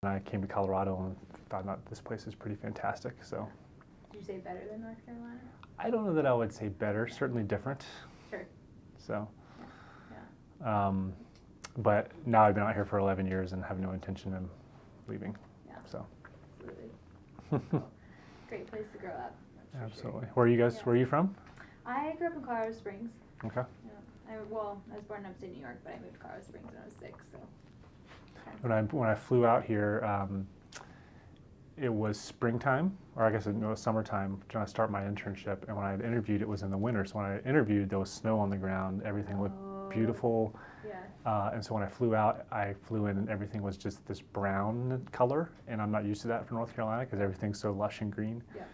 I came to Colorado and found out this place is pretty fantastic. So, Did you say better than North Carolina? I don't know that I would say better, certainly different. Sure. So, Yeah. but now I've been out here for 11 years and have no intention of leaving. Yeah. So, Absolutely. Cool. Great place to grow up. That's for absolutely. Sure. Where are you guys? Yeah. Where are you from? I grew up in Colorado Springs. Okay. Yeah. I was born in upstate New York, but I moved to Colorado Springs when I was 6. So. When I flew out here, it was springtime, or I guess it was summertime, trying to start my internship. And when I had interviewed, it was in the winter. So when I interviewed, there was snow on the ground. Everything looked beautiful. Yeah. And so when I flew out, I flew in and everything was just this brown color. And I'm not used to that from North Carolina because everything's so lush and green. Yeah.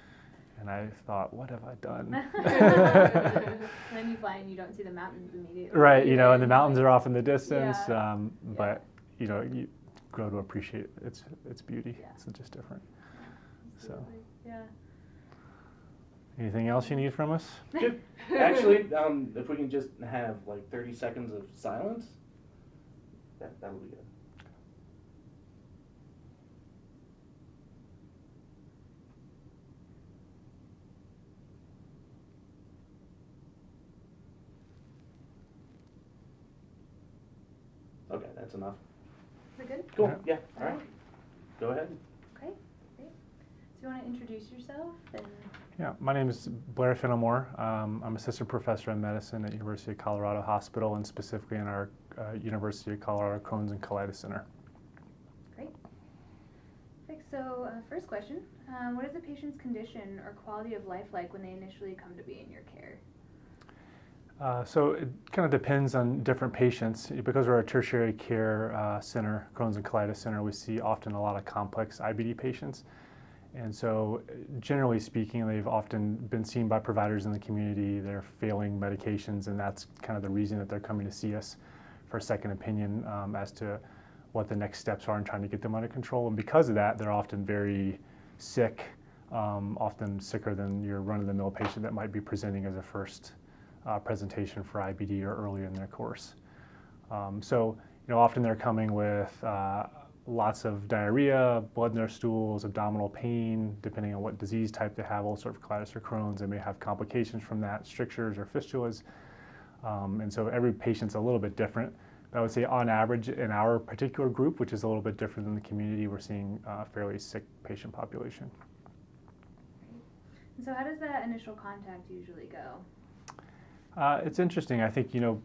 And I thought, what have I done? And then you fly and you don't see the mountains immediately. Right, you know, and the mountains are off in the distance. Yeah. But, you know, you grow to appreciate its beauty. Yeah. It's just different. So, Yeah. anything else you need from us? Actually, if we can just have like 30 seconds of silence, that'll be good. Okay, that's enough. Is it good? Cool. Yeah. All right. Go ahead. Okay. Great. So you want to introduce yourself and? Yeah, my name is Blair Fenimore. I'm assistant professor in medicine at University of Colorado Hospital and specifically in our University of Colorado Crohn's and Colitis Center. Great. Perfect. So first question, what is a patient's condition or quality of life like when they initially come to be in your care? So it kind of depends on different patients. Because we're a tertiary care center, Crohn's and Colitis Center, we see often a lot of complex IBD patients. And so generally speaking, they've often been seen by providers in the community. They're failing medications, and that's kind of the reason that they're coming to see us for a second opinion as to what the next steps are in trying to get them under control. And because of that, they're often very sick, often sicker than your run-of-the-mill patient that might be presenting as a first presentation for IBD or earlier in their course. So, you know, often they're coming with lots of diarrhea, blood in their stools, abdominal pain, depending on what disease type they have, ulcerative colitis or Crohn's. They may have complications from that, strictures or fistulas. And so every patient's a little bit different. But I would say on average in our particular group, which is a little bit different than the community, we're seeing a fairly sick patient population. And so how does that initial contact usually go? It's interesting. I think, you know,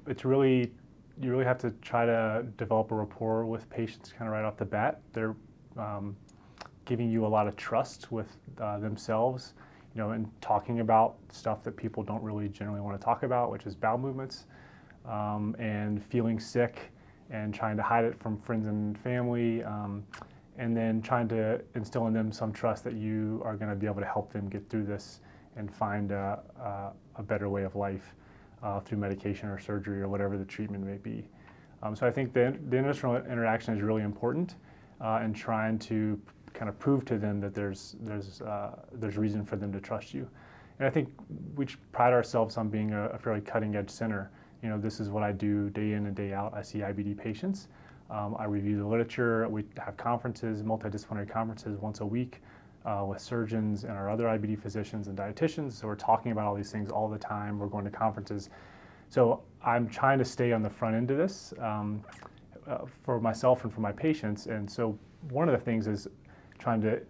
you really have to try to develop a rapport with patients kind of right off the bat. They're giving you a lot of trust with themselves, you know, and talking about stuff that people don't really generally want to talk about, which is bowel movements, and feeling sick and trying to hide it from friends and family, and then trying to instill in them some trust that you are going to be able to help them get through this and find a better way of life. Through medication or surgery or whatever the treatment may be. So I think the initial interaction is really important in trying to kind of prove to them that there's reason for them to trust you. And I think we pride ourselves on being a fairly cutting edge center. You know, this is what I do day in and day out. I see IBD patients. I review the literature. We have conferences, multidisciplinary conferences once a week with surgeons and our other IBD physicians and dietitians. So we're talking about all these things all the time. We're going to conferences. So I'm trying to stay on the front end of this for myself and for my patients. And so one of the things is trying to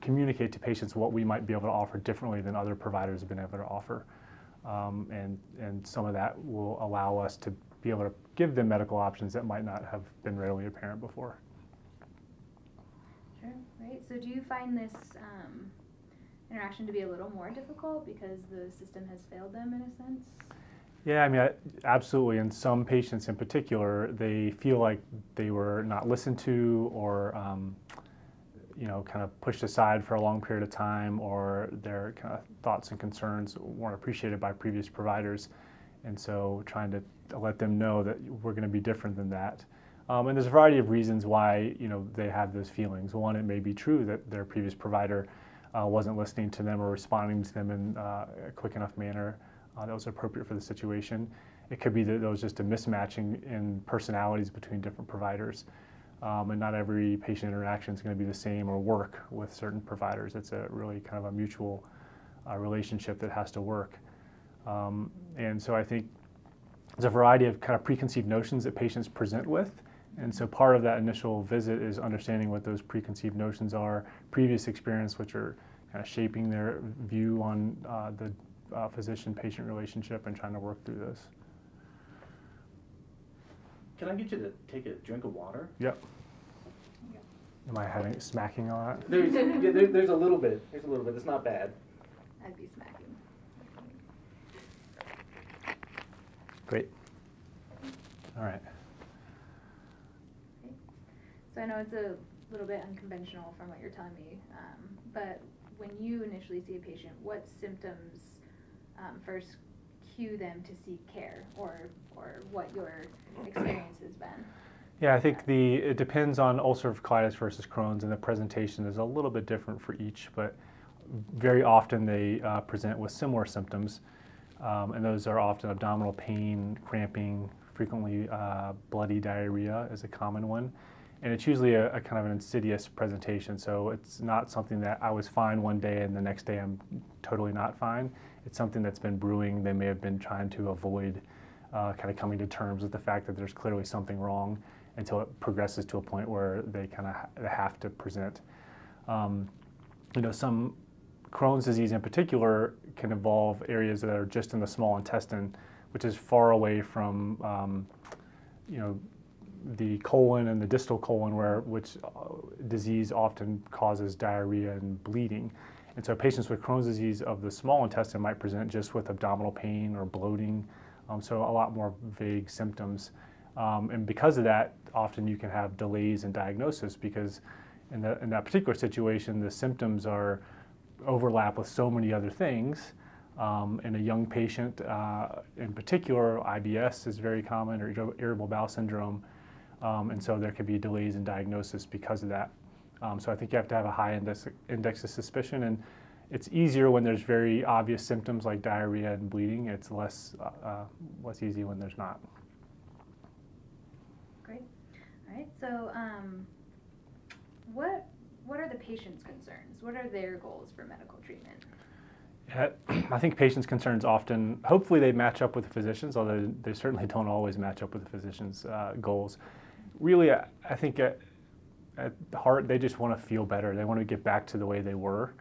communicate to patients what we might be able to offer differently than other providers have been able to offer. And some of that will allow us to be able to give them medical options that might not have been readily apparent before. Sure, right. So do you find this interaction to be a little more difficult because the system has failed them in a sense? Yeah, I mean, absolutely. And some patients in particular, they feel like they were not listened to or, you know, kind of pushed aside for a long period of time, or their kind of thoughts and concerns weren't appreciated by previous providers. And so trying to let them know that we're going to be different than that. And there's a variety of reasons why, you know, they have those feelings. One, it may be true that their previous provider wasn't listening to them or responding to them in a quick enough manner that was appropriate for the situation. It could be that there was just a mismatch in personalities between different providers. and not every patient interaction is going to be the same or work with certain providers. It's a really kind of a mutual relationship that has to work. And so I think there's a variety of kind of preconceived notions that patients present with. And so part of that initial visit is understanding what those preconceived notions are, previous experience, which are kind of shaping their view on the physician-patient relationship, and trying to work through this. Can I get you to take a drink of water? Yep. Am I having smacking on it? There's a little bit. There's a little bit. It's not bad. I'd be smacking. Great. All right. So I know it's a little bit unconventional from what you're telling me, but when you initially see a patient, what symptoms first cue them to seek care, or what your experience has been? Yeah, I think it depends on ulcerative colitis versus Crohn's, and the presentation is a little bit different for each, but very often they present with similar symptoms, and those are often abdominal pain, cramping, frequently bloody diarrhea is a common one. And it's usually a kind of an insidious presentation, so it's not something that I was fine one day and the next day I'm totally not fine. It's something that's been brewing. They may have been trying to avoid kind of coming to terms with the fact that there's clearly something wrong, until it progresses to a point where they kind of have to present. You know, some Crohn's disease in particular can involve areas that are just in the small intestine, which is far away from you know, the colon and the distal colon, which disease often causes diarrhea and bleeding. And so patients with Crohn's disease of the small intestine might present just with abdominal pain or bloating, so a lot more vague symptoms. And because of that, often you can have delays in diagnosis, because in that particular situation, the symptoms overlap with so many other things. In a young patient, in particular, IBS is very common, or irritable bowel syndrome. And so there could be delays in diagnosis because of that. So I think you have to have a high index of suspicion, and it's easier when there's very obvious symptoms like diarrhea and bleeding. It's less easy when there's not. Great. All right. So, what are the patient's concerns? What are their goals for medical treatment? I think patients' concerns often, hopefully they match up with the physicians, although they certainly don't always match up with the physician's goals. Really, I think at heart, they just want to feel better. They want to get back to the way they were,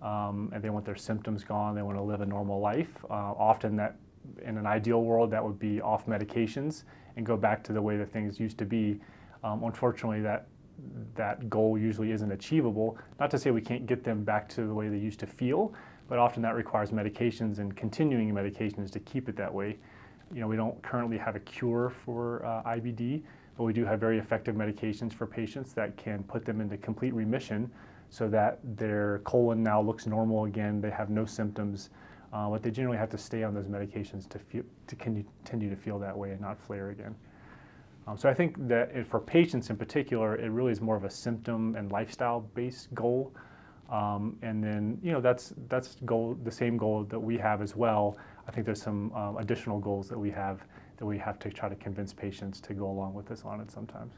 and they want their symptoms gone. They want to live a normal life. Often that, in an ideal world, that would be off medications and go back to the way that things used to be. Unfortunately, that goal usually isn't achievable. Not to say we can't get them back to the way they used to feel, but often that requires medications and continuing medications to keep it that way. You know, we don't currently have a cure for IBD, but we do have very effective medications for patients that can put them into complete remission, so that their colon now looks normal again. They have no symptoms, but they generally have to stay on those medications to continue to feel that way and not flare again. So I think that for patients in particular, it really is more of a symptom and lifestyle-based goal. And then, you know, that's the same goal that we have as well. I think there's some additional goals that we have to try to convince patients to go along with us on it sometimes.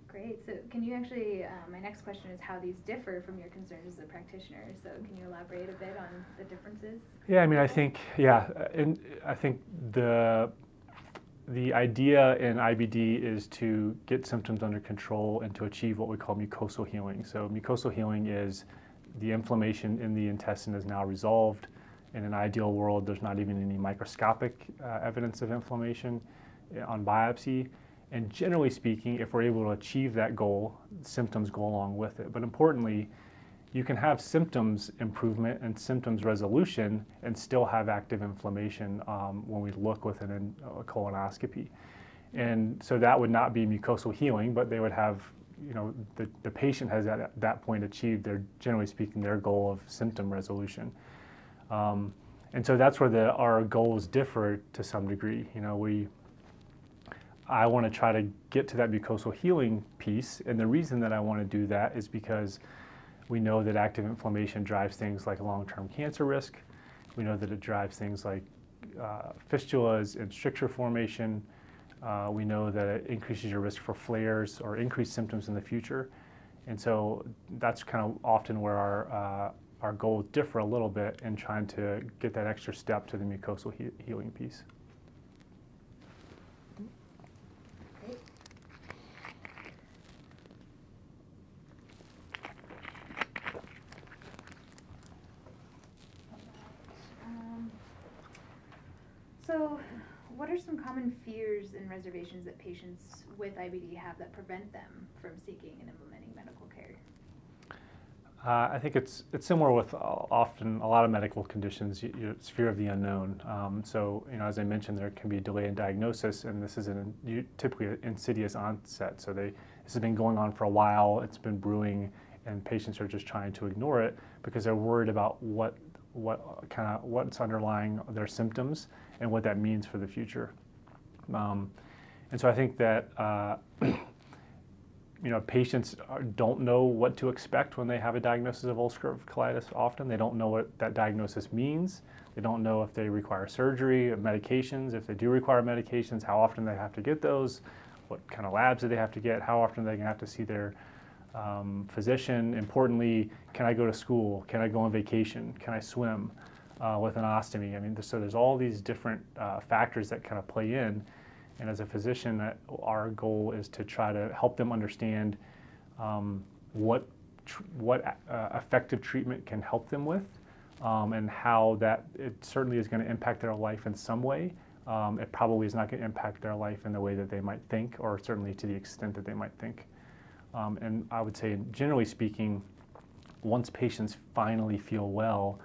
Great. So can you actually, my next question is how these differ from your concerns as a practitioner. So can you elaborate a bit on the differences? Yeah, I mean, I think the idea in IBD is to get symptoms under control and to achieve what we call mucosal healing. So mucosal healing is the inflammation in the intestine is now resolved. In an ideal world, there's not even any microscopic evidence of inflammation on biopsy. And generally speaking, if we're able to achieve that goal, symptoms go along with it. But importantly, you can have symptoms improvement and symptoms resolution and still have active inflammation when we look with a colonoscopy. And so that would not be mucosal healing, but they would have, you know, the patient has at that point achieved generally speaking, their goal of symptom resolution. And so that's where our goals differ to some degree. You know, I want to try to get to that mucosal healing piece, and the reason that I want to do that is because we know that active inflammation drives things like long-term cancer risk. We know that it drives things like fistulas and stricture formation. We know that it increases your risk for flares or increased symptoms in the future. And so that's kind of often where our goals differ a little bit in trying to get that extra step to the mucosal healing piece. Great. So what are some common fears and reservations that patients with IBD have that prevent them from seeking and implementing medical care? I think it's similar with often a lot of medical conditions. It's fear of the unknown. So, as I mentioned, there can be a delay in diagnosis, and this is typically an insidious onset. So this has been going on for a while. It's been brewing, and patients are just trying to ignore it because they're worried about what's underlying their symptoms and what that means for the future. And so I think that patients don't know what to expect when they have a diagnosis of ulcerative colitis often. They don't know what that diagnosis means. They don't know if they require surgery, medications. If they do require medications, how often they have to get those, what kind of labs do they have to get, how often they're going to have to see their physician. Importantly, can I go to school? Can I go on vacation? Can I swim with an ostomy? I mean, so there's all these different factors that kind of play in. And as a physician, our goal is to try to help them understand what effective treatment can help them with, and how that it certainly is going to impact their life in some way. It probably is not going to impact their life in the way that they might think, or certainly to the extent that they might think. And I would say, generally speaking, once patients finally feel well,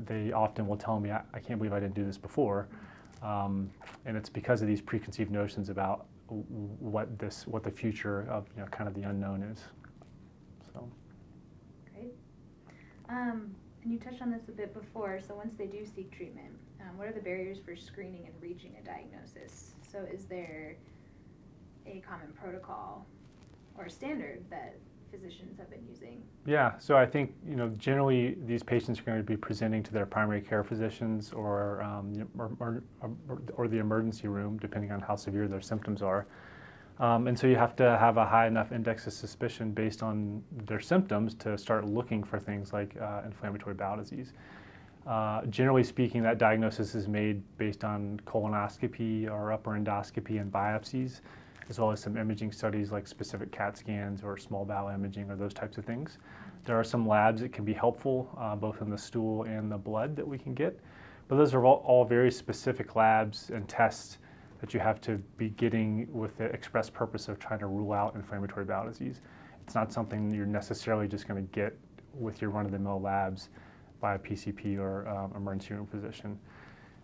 they often will tell me, I can't believe I didn't do this before. And it's because of these preconceived notions about what the future of kind of the unknown is. So. Great. And you touched on this a bit before. So once they do seek treatment, what are the barriers for screening and reaching a diagnosis? So is there a common protocol or standard that physicians have been using? Yeah, so I think generally these patients are going to be presenting to their primary care physicians or the emergency room, depending on how severe their symptoms are. And so you have to have a high enough index of suspicion based on their symptoms to start looking for things like inflammatory bowel disease. Generally speaking, that diagnosis is made based on colonoscopy or upper endoscopy and biopsies, as well as some imaging studies like specific CAT scans or small bowel imaging or those types of things. There are some labs that can be helpful, both in the stool and the blood that we can get, but those are all very specific labs and tests that you have to be getting with the express purpose of trying to rule out inflammatory bowel disease. It's not something you're necessarily just going to get with your run-of-the-mill labs by a PCP or emergency room physician.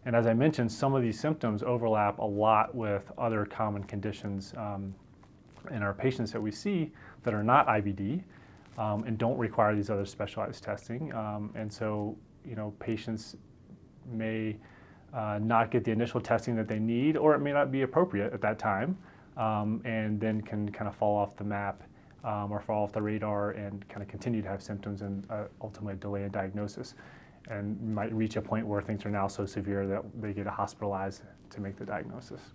And as I mentioned, some of these symptoms overlap a lot with other common conditions in our patients that we see that are not IBD and don't require these other specialized testing. And so, patients may not get the initial testing that they need, or it may not be appropriate at that time, and then can kind of fall off the map or fall off the radar and kind of continue to have symptoms and ultimately delay a diagnosis, and might reach a point where things are now so severe that they get hospitalized to make the diagnosis.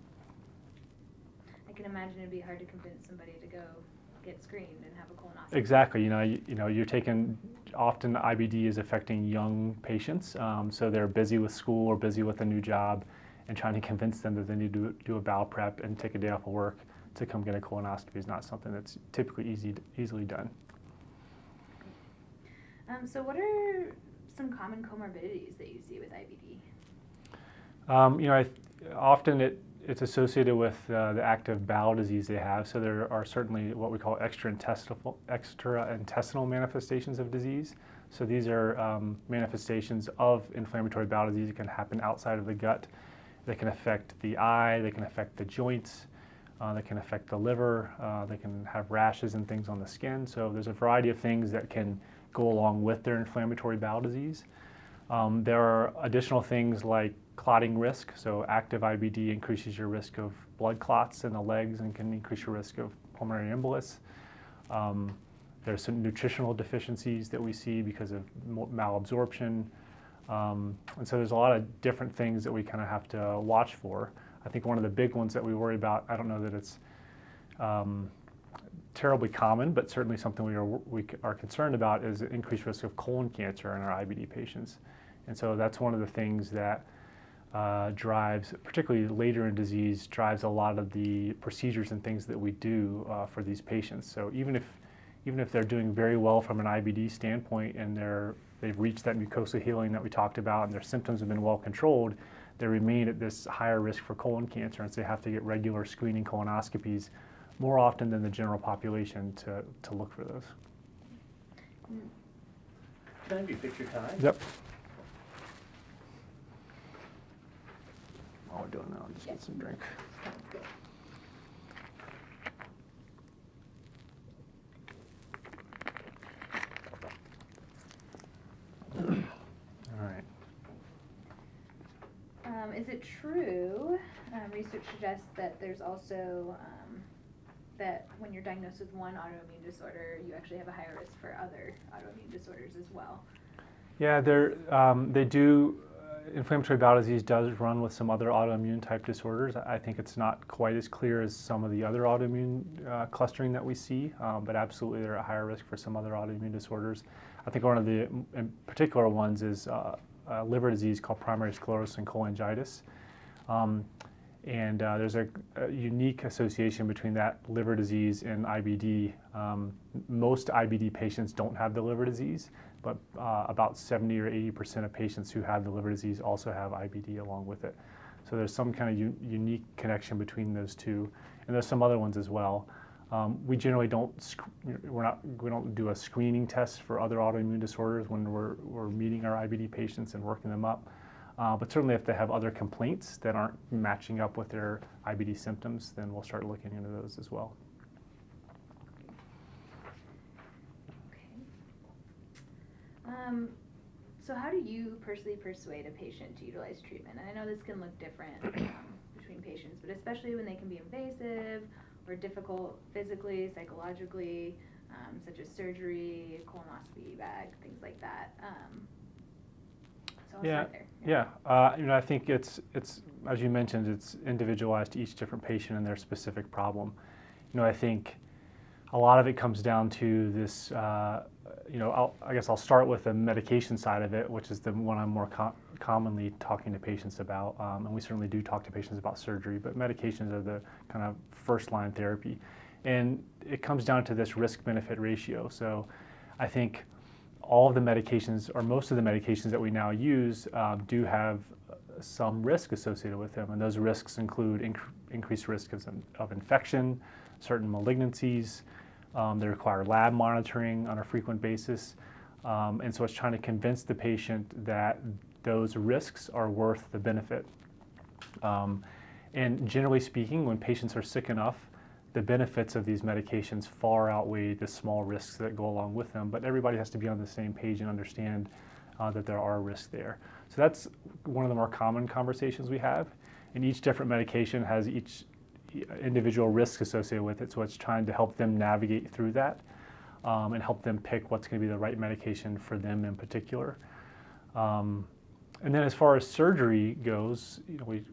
I can imagine it'd be hard to convince somebody to go get screened and have a colonoscopy. Exactly. You're taking, often IBD is affecting young patients, so they're busy with school or busy with a new job, and trying to convince them that they need to do a bowel prep and take a day off of work to come get a colonoscopy is not something that's typically easily done. So what are some common comorbidities that you see with IBD? Often it's associated with the active bowel disease they have. So there are certainly what we call extraintestinal manifestations of disease. So these are manifestations of inflammatory bowel disease that can happen outside of the gut. They can affect the eye, they can affect the joints, they can affect the liver, they can have rashes and things on the skin. So there's a variety of things that can go along with their inflammatory bowel disease. There are additional things like clotting risk. So active IBD increases your risk of blood clots in the legs and can increase your risk of pulmonary embolus. There's some nutritional deficiencies that we see because of malabsorption. And so there's a lot of different things that we kind of have to watch for. I think one of the big ones that we worry about, I don't know that it's terribly common, but certainly something we are concerned about, is the increased risk of colon cancer in our IBD patients. And so that's one of the things that drives, particularly later in disease, drives a lot of the procedures and things that we do for these patients. So even if they're doing very well from an IBD standpoint and they've reached that mucosal healing that we talked about and their symptoms have been well controlled, they remain at this higher risk for colon cancer, and so they have to get regular screening colonoscopies more often than the general population to look for those. Can I have you fix your time? Yep. While we're doing that, I'll just get some drink. Sounds good. All right. Is it true, research suggests that there's also, that when you're diagnosed with one autoimmune disorder, you actually have a higher risk for other autoimmune disorders as well? Yeah, they do. Inflammatory bowel disease does run with some other autoimmune type disorders. I think it's not quite as clear as some of the other autoimmune clustering that we see, but absolutely they're at higher risk for some other autoimmune disorders. I think one of the in particular ones is liver disease called primary sclerosing cholangitis. And there's a unique association between that liver disease and IBD. Most IBD patients don't have the liver disease, but about 70 or 80% of patients who have the liver disease also have IBD along with it. So there's some kind of unique connection between those two, and there's some other ones as well. We generally don't we don't do a screening test for other autoimmune disorders when we're meeting our IBD patients and working them up. But certainly if they have other complaints that aren't matching up with their IBD symptoms, then we'll start looking into those as well. Okay. So how do you personally persuade a patient to utilize treatment? And I know this can look different between patients, but especially when they can be invasive or difficult physically, psychologically, such as surgery, colonoscopy bag, things like that. So I'll start there. Yeah. I think it's as you mentioned, it's individualized to each different patient and their specific problem. I think a lot of it comes down to this. I guess I'll start with the medication side of it, which is the one I'm more commonly talking to patients about, and we certainly do talk to patients about surgery, but medications are the kind of first line therapy. And it comes down to this risk-benefit ratio. So I think all of the medications, or most of the medications that we now use, do have some risk associated with them, and those risks include increased risk of infection, certain malignancies. They require lab monitoring on a frequent basis, and so it's trying to convince the patient that those risks are worth the benefit. And generally speaking, when patients are sick enough, the benefits of these medications far outweigh the small risks that go along with them, but everybody has to be on the same page and understand that there are risks there. So that's one of the more common conversations we have, and each different medication has each individual risk associated with it, so it's trying to help them navigate through that and help them pick what's going to be the right medication for them in particular. And then as far as surgery goes,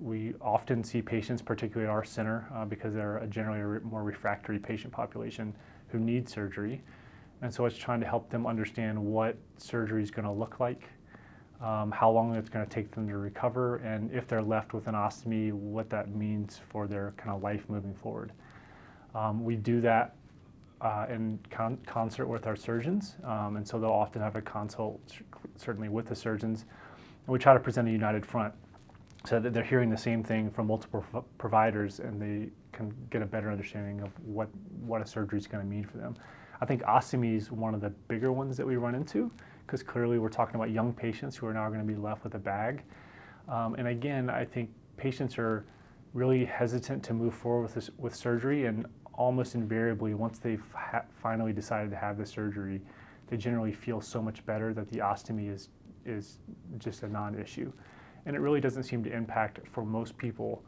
we often see patients, particularly at our center, because they're generally a more refractory patient population who need surgery, and so it's trying to help them understand what surgery is going to look like, how long it's going to take them to recover, and if they're left with an ostomy, what that means for their kind of life moving forward. We do that in concert with our surgeons, and so they'll often have a consult, certainly with the surgeons, and we try to present a united front so that they're hearing the same thing from multiple providers, and they can get a better understanding of what a surgery is going to mean for them. I think ostomy is one of the bigger ones that we run into, because clearly we're talking about young patients who are now going to be left with a bag. And again, I think patients are really hesitant to move forward with surgery, and almost invariably, once they've finally decided to have the surgery, they generally feel so much better that the ostomy is just a non-issue. And it really doesn't seem to impact, for most people,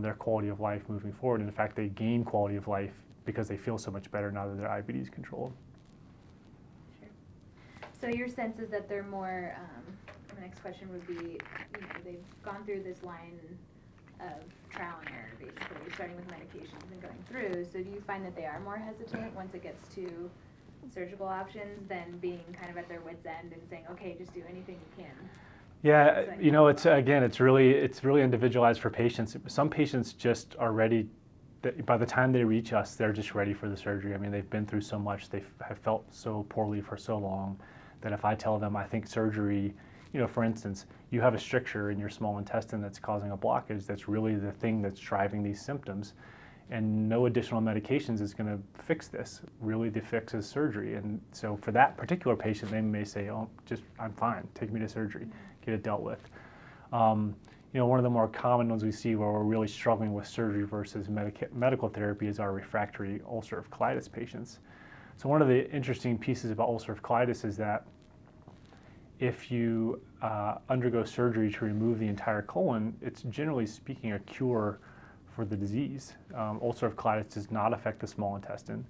their quality of life moving forward. In fact, they gain quality of life because they feel so much better now that their IBD is controlled. So your sense is that they're more my next question would be, they've gone through this line of trial and error, basically, starting with medications and going through. So do you find that they are more hesitant once it gets to surgical options than being kind of at their wit's end and saying, okay, just do anything you can? Yeah, it's really individualized for patients. Some patients just are ready. By the time they reach us, they're just ready for the surgery. I mean, they've been through so much, they have felt so poorly for so long, that if I tell them I think surgery, for instance, you have a stricture in your small intestine that's causing a blockage, that's really the thing that's driving these symptoms, and no additional medications is going to fix this. Really, the fix is surgery. And so for that particular patient, they may say, oh, I'm fine, take me to surgery, get it dealt with. One of the more common ones we see where we're really struggling with surgery versus medical therapy is our refractory ulcerative colitis patients. So one of the interesting pieces about ulcerative colitis is that if you undergo surgery to remove the entire colon, it's generally speaking a cure for the disease. Ulcerative colitis does not affect the small intestine.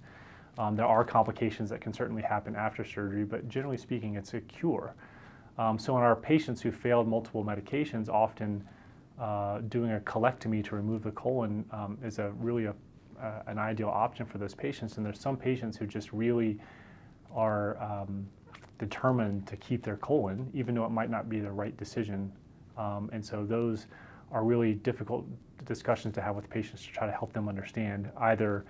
There are complications that can certainly happen after surgery, but generally speaking, it's a cure. So in our patients who failed multiple medications, often doing a colectomy to remove the colon is an ideal option for those patients. And there's some patients who just really are determined to keep their colon, even though it might not be the right decision. And so those are really difficult discussions to have with patients to try to help them understand either,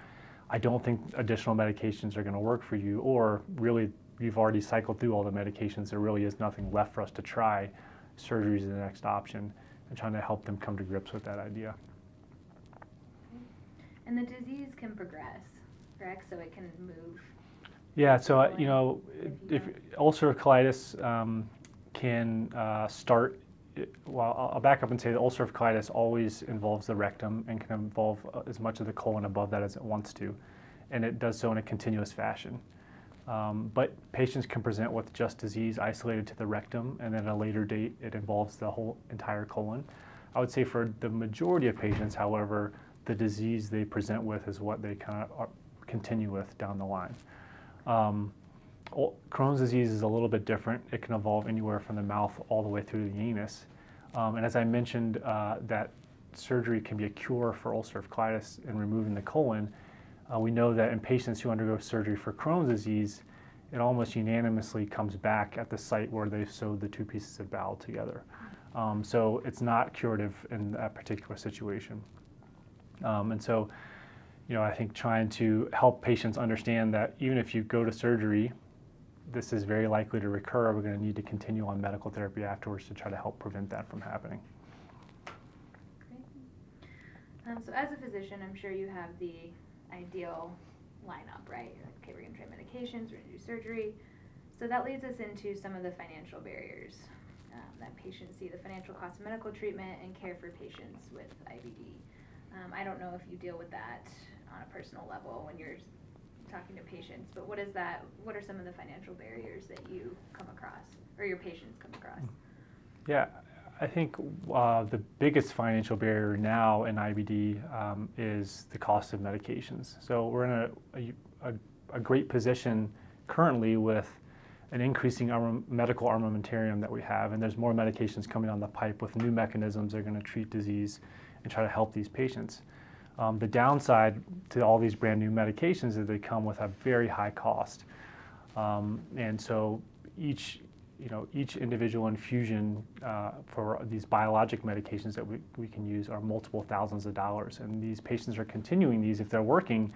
I don't think additional medications are going to work for you, or really you've already cycled through all the medications, there really is nothing left for us to try. Surgery is the next option, and trying to help them come to grips with that idea. And the disease can progress, correct? So it can move. Yeah, so if ulcerative colitis can start, well, I'll back up and say that ulcerative colitis always involves the rectum and can involve as much of the colon above that as it wants to, and it does so in a continuous fashion. But patients can present with just disease isolated to the rectum, and then at a later date it involves the whole entire colon. I would say for the majority of patients, however, the disease they present with is what they kind of continue with down the line. Crohn's disease is a little bit different. It can evolve anywhere from the mouth all the way through the anus. And as I mentioned, that surgery can be a cure for ulcerative colitis in removing the colon. We know that in patients who undergo surgery for Crohn's disease, it almost unanimously comes back at the site where they've sewed the two pieces of bowel together. So it's not curative in that particular situation. And so, I think trying to help patients understand that even if you go to surgery, this is very likely to recur. We're going to need to continue on medical therapy afterwards to try to help prevent that from happening. Great. So as a physician, I'm sure you have the ideal lineup, right? You're like, okay, we're going to try medications, we're going to do surgery. So that leads us into some of the financial barriers that patients see, the financial cost of medical treatment and care for patients with IBD. I don't know if you deal with that on a personal level when you're talking to patients, but what are some of the financial barriers that you come across, or your patients come across? Yeah, I think the biggest financial barrier now in IBD is the cost of medications. So we're in a great position currently with an increasing medical armamentarium that we have, and there's more medications coming on the pipe with new mechanisms that are going to treat disease and try to help these patients. The downside to all these brand new medications is they come with a very high cost. And so each individual infusion for these biologic medications that we can use are multiple thousands of dollars. And these patients are continuing these, if they're working,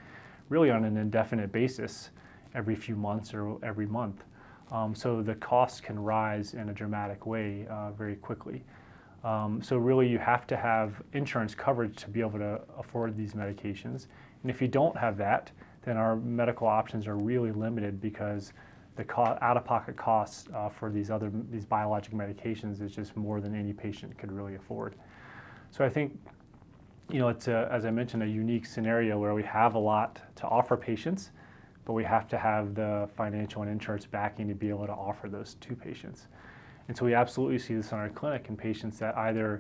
really on an indefinite basis every few months or every month. So the costs can rise in a dramatic way very quickly. So really you have to have insurance coverage to be able to afford these medications. And if you don't have that, then our medical options are really limited because the out-of-pocket costs for these biologic medications is just more than any patient could really afford. So I think, it's as I mentioned, a unique scenario where we have a lot to offer patients, but we have to have the financial and insurance backing to be able to offer those to patients. And so we absolutely see this in our clinic in patients that either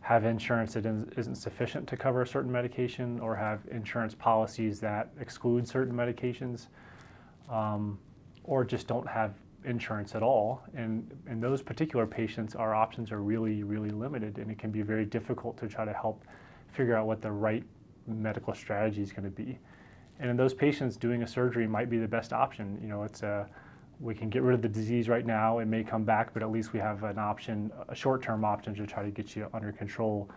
have insurance that isn't sufficient to cover a certain medication, or have insurance policies that exclude certain medications, or just don't have insurance at all. And in those particular patients, our options are really, really limited, and it can be very difficult to try to help figure out what the right medical strategy is going to be. And in those patients, doing a surgery might be the best option. You know, we can get rid of the disease right now. It may come back, but at least we have an option, a short-term option to try to get you under control.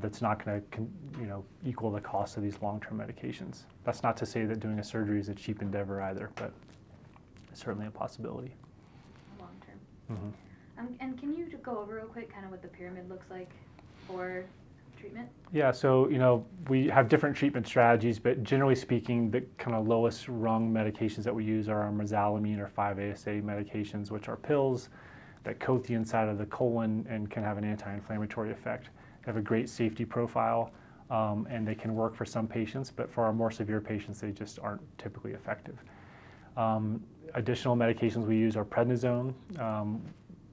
That's not going to, equal the cost of these long-term medications. That's not to say that doing a surgery is a cheap endeavor either, but it's certainly a possibility. Long term. Mm-hmm. And can you go over real quick kind of what the pyramid looks like for treatment? Yeah, so we have different treatment strategies, but generally speaking, the kind of lowest rung medications that we use are our mesalamine or 5-ASA medications, which are pills that coat the inside of the colon and can have an anti-inflammatory effect. They have a great safety profile, and they can work for some patients, but for our more severe patients, they just aren't typically effective. Additional medications we use are prednisone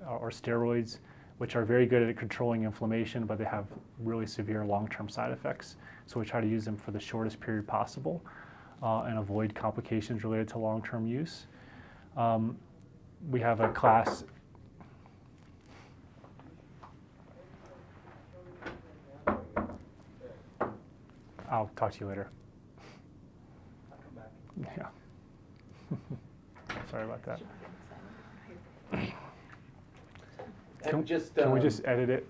or steroids, which are very good at controlling inflammation, but they have really severe long-term side effects. So we try to use them for the shortest period possible and avoid complications related to long-term use. We have a class. I'll talk to you later. I'll come back. Yeah. Sorry about that. Can we just edit it?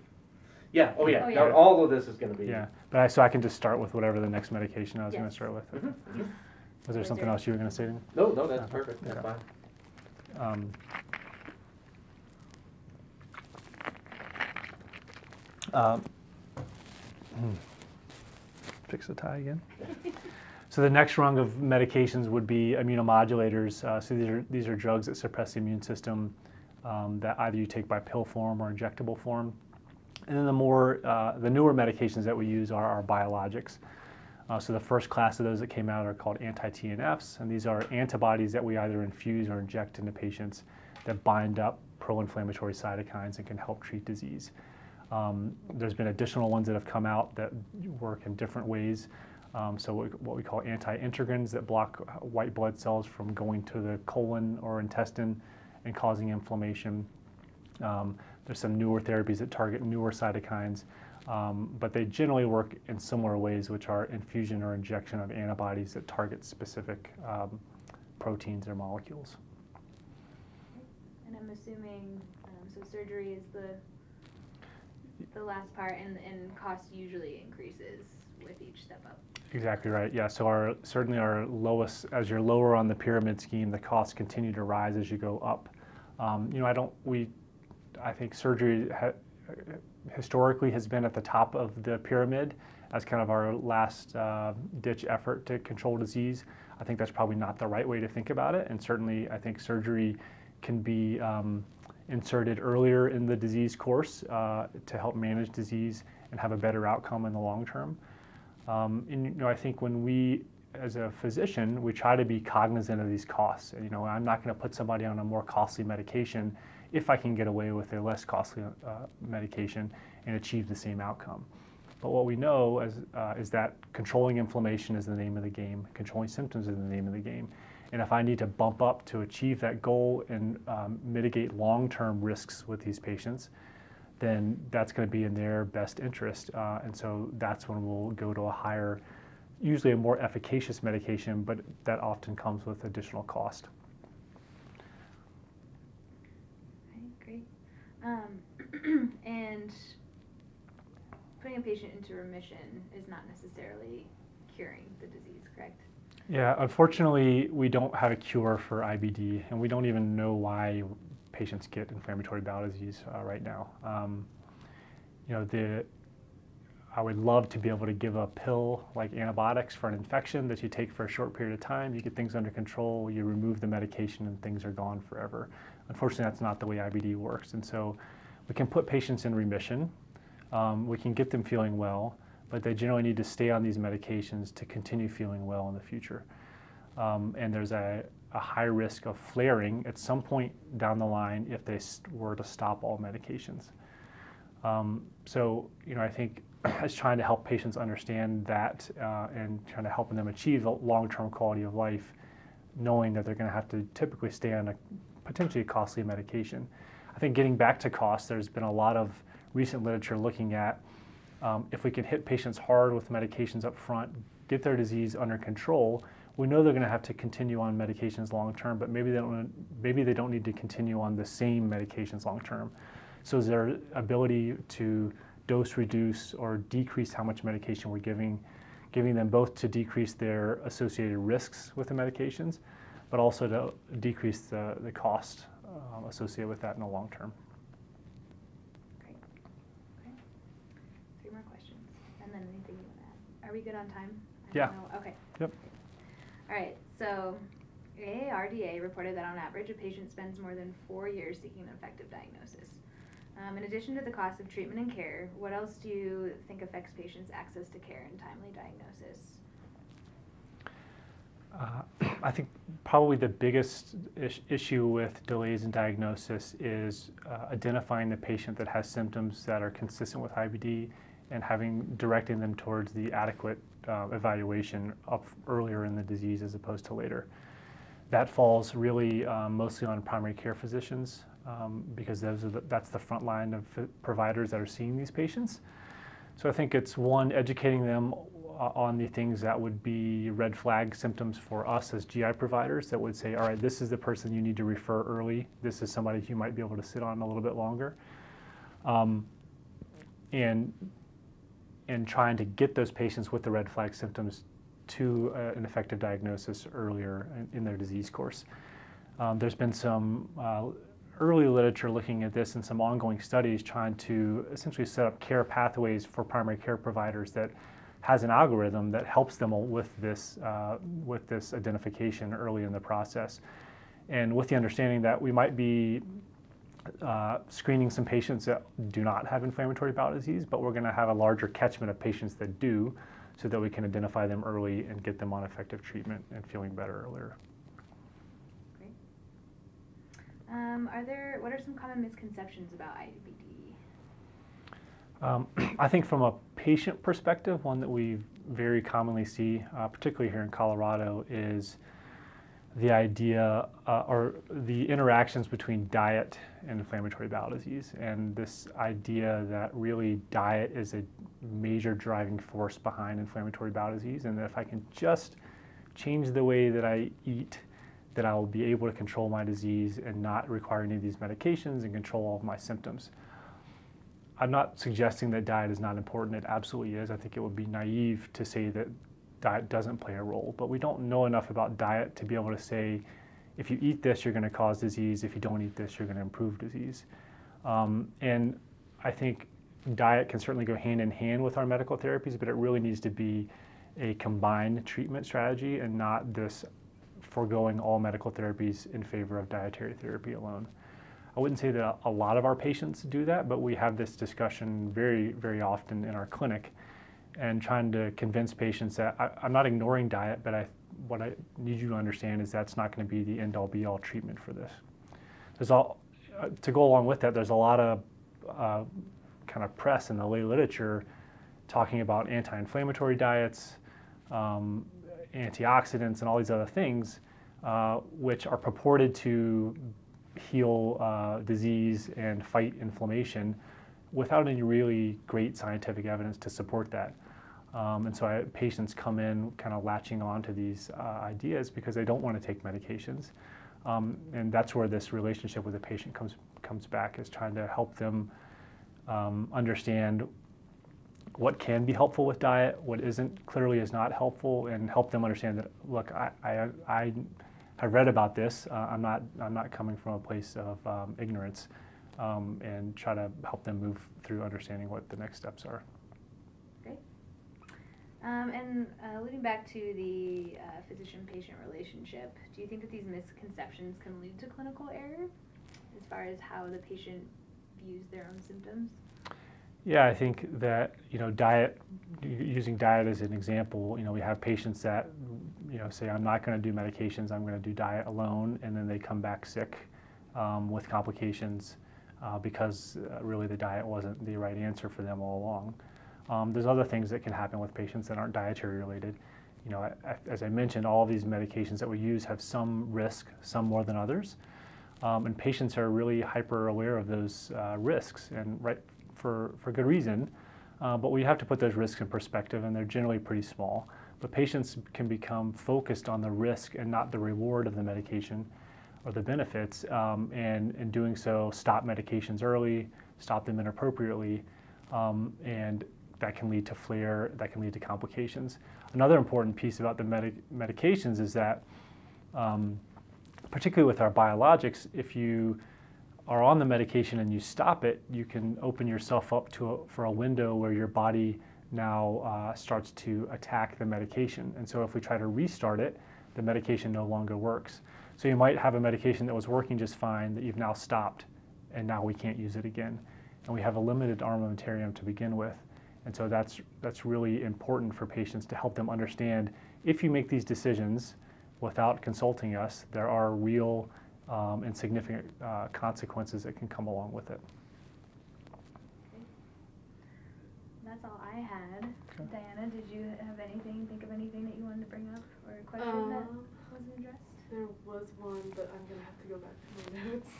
Yeah. Oh yeah. Oh, yeah. No, all of this is going to be. Yeah. But so I can just start with whatever the next medication I was going to Yes. start with. Mhm. Was there something else you were going to say to me? No, that's Okay. perfect. That's Okay. fine. Fix the tie again. So the next rung of medications would be immunomodulators. So these are drugs that suppress the immune system that either you take by pill form or injectable form. And then the newer medications that we use are our biologics. So the first class of those that came out are called anti-TNFs, and these are antibodies that we either infuse or inject into patients that bind up pro-inflammatory cytokines and can help treat disease. There's been additional ones that have come out that work in different ways. So what we call anti-integrins that block white blood cells from going to the colon or intestine and causing inflammation. There's some newer therapies that target newer cytokines, but they generally work in similar ways, which are infusion or injection of antibodies that target specific proteins or molecules. And I'm assuming, so surgery is the last part, and cost usually increases with each step up. Exactly right. Yeah. So certainly our lowest, as you're lower on the pyramid scheme, the costs continue to rise as you go up. I think surgery historically has been at the top of the pyramid as kind of our last ditch effort to control disease. I think that's probably not the right way to think about it. And certainly I think surgery can be inserted earlier in the disease course to help manage disease and have a better outcome in the long term. I think when we, as a physician, we try to be cognizant of these costs. I'm not going to put somebody on a more costly medication if I can get away with a less costly medication and achieve the same outcome. But what we know is that controlling inflammation is the name of the game, controlling symptoms is the name of the game. And if I need to bump up to achieve that goal and mitigate long-term risks with these patients, then that's going to be in their best interest. And so that's when we'll go to a higher, usually a more efficacious medication, but that often comes with additional cost. Okay, great. And putting a patient into remission is not necessarily curing the disease, correct? Yeah, unfortunately, we don't have a cure for IBD, and we don't even know why patients get inflammatory bowel disease right now. I would love to be able to give a pill like antibiotics for an infection that you take for a short period of time. You get things under control, you remove the medication, and things are gone forever. Unfortunately, that's not the way IBD works. And so we can put patients in remission. We can get them feeling well, but they generally need to stay on these medications to continue feeling well in the future. And there's a high risk of flaring at some point down the line if they were to stop all medications. I think it's trying to help patients understand that and trying to help them achieve a long-term quality of life, knowing that they're going to have to typically stay on a potentially costly medication. I think getting back to cost, there's been a lot of recent literature looking at if we can hit patients hard with medications up front, get their disease under control, we know they're going to have to continue on medications long term, but maybe they don't need to continue on the same medications long term. So is there ability to dose reduce or decrease how much medication we're giving them, both to decrease their associated risks with the medications, but also to decrease the cost associated with that in the long term. Great. Okay. 3 more questions. And then anything you want to add? Are we good on time? Yeah. Okay. Yep. All right. So AARDA reported that on average, a patient spends more than 4 years seeking an effective diagnosis. In addition to the cost of treatment and care, what else do you think affects patients' access to care and timely diagnosis? I think probably the biggest issue with delays in diagnosis is identifying the patient that has symptoms that are consistent with IBD and directing them towards the adequate evaluation earlier in the disease as opposed to later. That falls really mostly on primary care physicians because that's the front line of providers that are seeing these patients. So I think it's one, educating them on the things that would be red flag symptoms for us as GI providers that would say, all right, this is the person you need to refer early. This is somebody you might be able to sit on a little bit longer. And trying to get those patients with the red flag symptoms to an effective diagnosis earlier in their disease course. There's been some early literature looking at this and some ongoing studies trying to essentially set up care pathways for primary care providers that has an algorithm that helps them with this identification early in the process. And with the understanding that we might be screening some patients that do not have inflammatory bowel disease, but we're going to have a larger catchment of patients that do, so that we can identify them early and get them on effective treatment and feeling better earlier. Great. What are some common misconceptions about IBD? I think from a patient perspective, one that we very commonly see, particularly here in Colorado, is the idea or the interactions between diet and inflammatory bowel disease, and this idea that really diet is a major driving force behind inflammatory bowel disease, and that if I can just change the way that I eat, that I will be able to control my disease and not require any of these medications and control all of my symptoms. I'm not suggesting that diet is not important. It absolutely is. I think it would be naive to say that diet doesn't play a role, but we don't know enough about diet to be able to say, if you eat this, you're going to cause disease. If you don't eat this, you're going to improve disease. And I think diet can certainly go hand in hand with our medical therapies, but it really needs to be a combined treatment strategy and not this foregoing all medical therapies in favor of dietary therapy alone. I wouldn't say that a lot of our patients do that, but we have this discussion very, very often in our clinic and trying to convince patients that I'm not ignoring diet, but what I need you to understand is that's not going to be the end-all be-all treatment for this. To go along with that, there's a lot of kind of press in the lay literature talking about anti-inflammatory diets, antioxidants, and all these other things, which are purported to heal disease and fight inflammation without any really great scientific evidence to support that. And so patients come in kind of latching on to these ideas because they don't want to take medications. And that's where this relationship with the patient comes back, is trying to help them understand what can be helpful with diet, what clearly is not helpful, and help them understand that, look, I have read about this. I'm not coming from a place of ignorance, and try to help them move through understanding what the next steps are. Great. And leading back to the physician-patient relationship, do you think that these misconceptions can lead to clinical error as far as how the patient views their own symptoms? Yeah, I think that, diet, using diet as an example, we have patients that, say, I'm not going to do medications, I'm going to do diet alone, and then they come back sick with complications because really the diet wasn't the right answer for them all along. There's other things that can happen with patients that aren't dietary related. As I mentioned, all of these medications that we use have some risk, some more than others. And patients are really hyper aware of those risks, and right for good reason. But we have to put those risks in perspective, and they're generally pretty small. But patients can become focused on the risk and not the reward of the medication or the benefits, and in doing so, stop medications early, stop them inappropriately, and that can lead to flare, that can lead to complications. Another important piece about the medications is that, particularly with our biologics, if you are on the medication and you stop it, you can open yourself up for a window where your body now starts to attack the medication. And so if we try to restart it, the medication no longer works. So you might have a medication that was working just fine that you've now stopped, and now we can't use it again. And we have a limited armamentarium to begin with. And so that's really important for patients to help them understand, if you make these decisions without consulting us, there are real and significant consequences that can come along with it. That's all I had. Okay. Diana, did you think of anything that you wanted to bring up, or a question that wasn't addressed? There was one, but I'm gonna have to go back to my notes.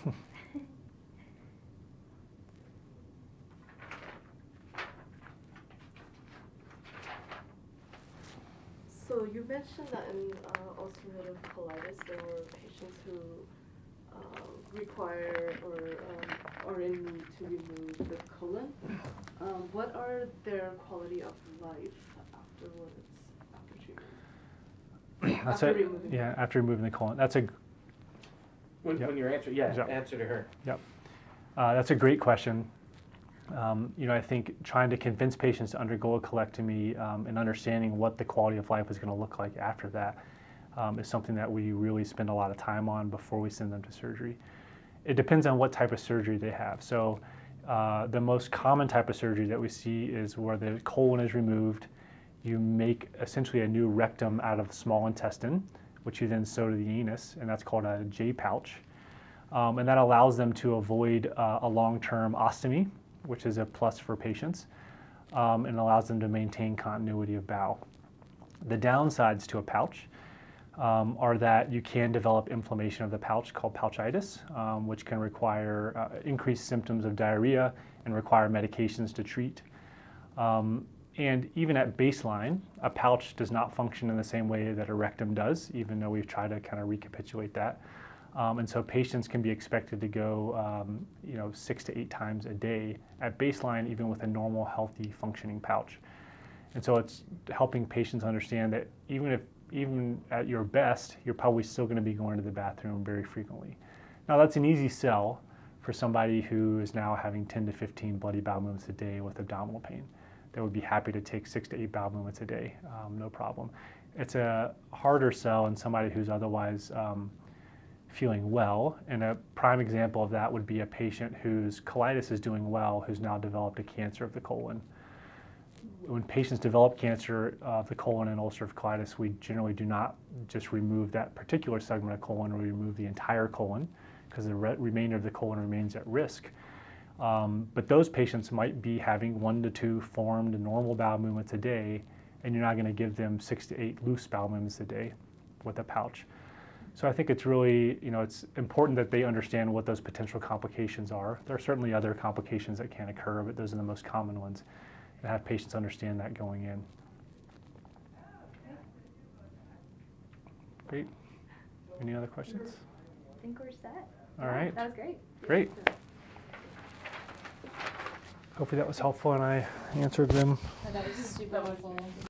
So you mentioned that in ulcerative colitis, there were patients who require or are in need to remove the colon. What are their quality of life afterwards, after treatment? That's After it. removing Yeah, after removing the colon. That's a When, Yep. when you're answering, yeah, Yep. answer to her. That's a great question. I think trying to convince patients to undergo a colectomy and understanding what the quality of life is going to look like after that is something that we really spend a lot of time on before we send them to surgery. It depends on what type of surgery they have. So the most common type of surgery that we see is where the colon is removed. You make essentially a new rectum out of the small intestine, which you then sew to the anus, and that's called a J-pouch. And that allows them to avoid a long-term ostomy, which is a plus for patients, and allows them to maintain continuity of bowel. The downsides to a pouch are that you can develop inflammation of the pouch called pouchitis, which can require increased symptoms of diarrhea and require medications to treat. And even at baseline, a pouch does not function in the same way that a rectum does, even though we've tried to kind of recapitulate that. And so patients can be expected to go 6 to 8 times a day at baseline, even with a normal, healthy, functioning pouch. And so it's helping patients understand that even at your best, you're probably still going to be going to the bathroom very frequently. Now that's an easy sell for somebody who is now having 10 to 15 bloody bowel movements a day with abdominal pain. They would be happy to take 6 to 8 bowel movements a day, no problem. It's a harder sell in somebody who's otherwise feeling well, and a prime example of that would be a patient whose colitis is doing well, who's now developed a cancer of the colon. When patients develop cancer of the colon and ulcerative colitis, we generally do not just remove that particular segment of colon, we remove the entire colon, because the remainder of the colon remains at risk. But those patients might be having 1 to 2 formed normal bowel movements a day, and you're not going to give them 6 to 8 loose bowel movements a day with a pouch. So I think it's really, it's important that they understand what those potential complications are. There are certainly other complications that can occur, but those are the most common ones, and have patients understand that going in. Great. Any other questions? I think we're set. All right. That was great. Great. Hopefully that was helpful and I answered them. That was super helpful.